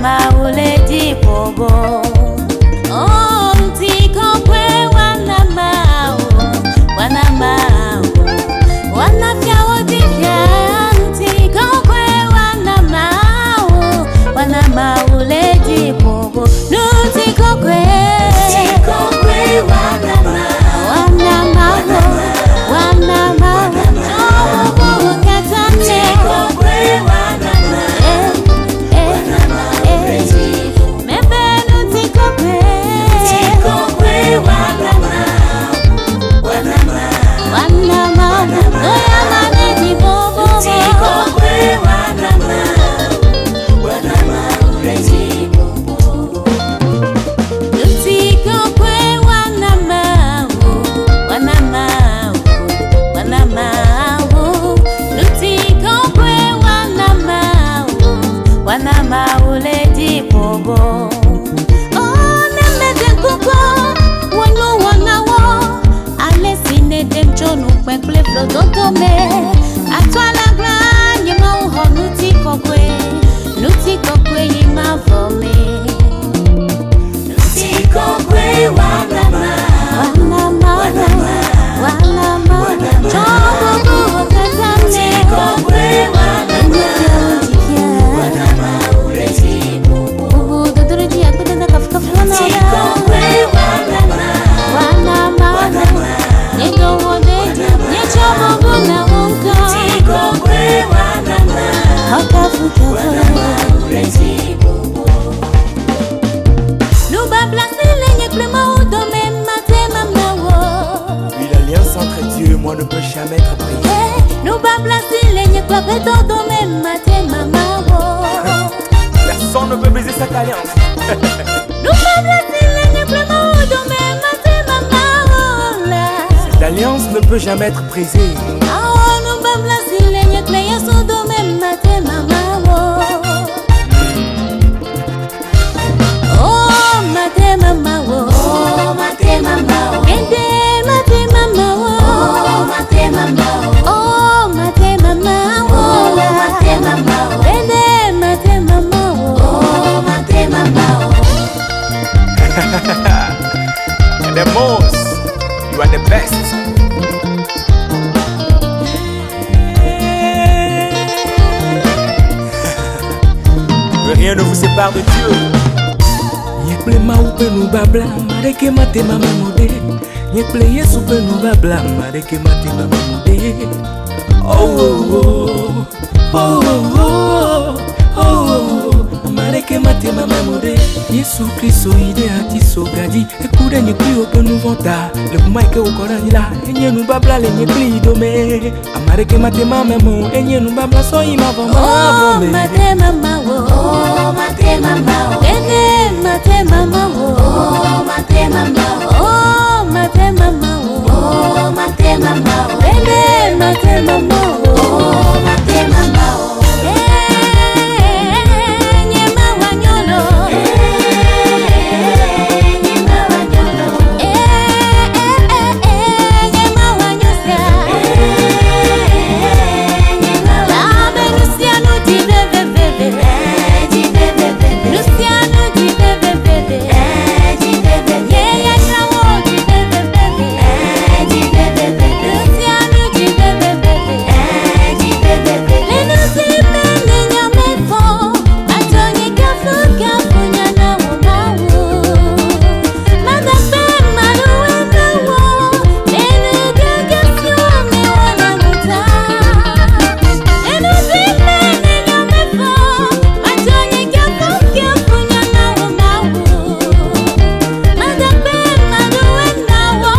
mauledi bobo. Oh, ntiko kwe wana mau, wana fyao divya. Ntiko kwe wana mauledi bobo. Nutiko kwe wana mau, oh, katane. Wana mauledi bobo. Oh, nemede kuko wano wanawo. Ale sine dem jonu kwenkle flodotome. Atwala gra yima uho nuti kokwe yima vome. Nuti kokwe wana ma. Chobo buho katane. Nuti kokwe wana ma. L'alliance entre Dieu et moi ne peut jamais être brisée. Personne ne peut briser cette alliance. Cette alliance ne peut jamais être brisée. The most, you are the best. Rien ne vous sépare de Dieu. Nyekple ma upe nu babla, mareke mate mama mode. Nyekple Yesu pe nu babla, mareke mate mama mode. Oh oh oh, oh oh oh, mareke mate mama mode. Yesu Kristo ide atiso gadi. Ekude nyekli ope nu vanta. Le kumaike ukoranila, enye nu babla le nyekli idome. Amareke mate mama mo, enye nu babla so ima vama. Oh mate mama wo, oh mate mama wo, mate mama wo, oh mate mama wo, oh mate mama wo, oh mate mama wo, mate mama wo, oh mate mama wo. Nyema wanyolo, nyema wanyolo, nyema wanyosa, la benusiano di bebe. Luciano di bebe, yeah, Jawo di bebe, Luciano di bebe, le nusi mene nyame fo, atoni kafu nyana umawu, madape maluwe wo, lenu gagasyo me wana muta, le nusi mene nyame fo, atoni kafu nyana umawu, madape maluwe wo,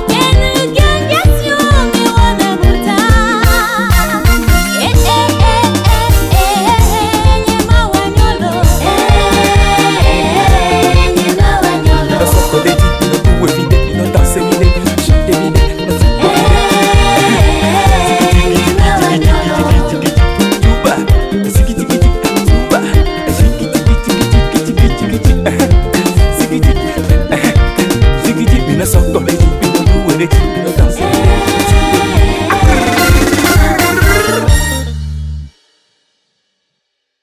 lenu gagasyo me wana muta. Nyema wanyolo, nyema wanyolo. Dans son côté dit, le tout est vidé, il entend ses vidé, chute des vidés, dans son côté dit,